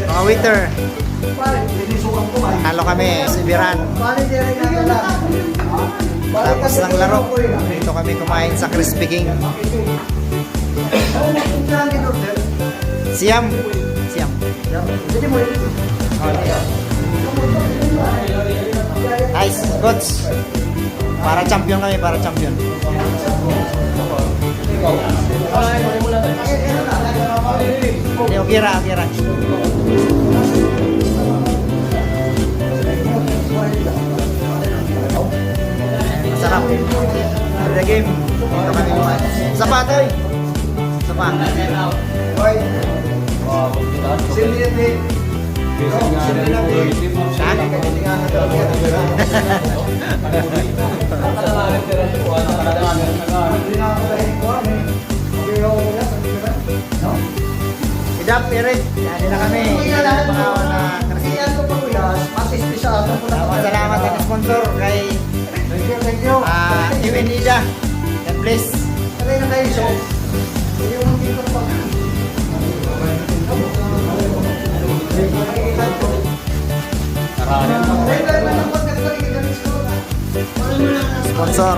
Mga waiter. Halo kami, Sibiran. Tapos ng laro, dito kami kumain sa Crispy King. Siam. Siam. Nice, goods. Para champion kami, para champion. Ini okira, okira. Masarap. Ada game. Ito kami kumain. Sapa, Toy. Sapa. Toy. Idap, Irit. Yan na kami. Salamat sa sponsor kay Iwenida. God bless. Sponsor.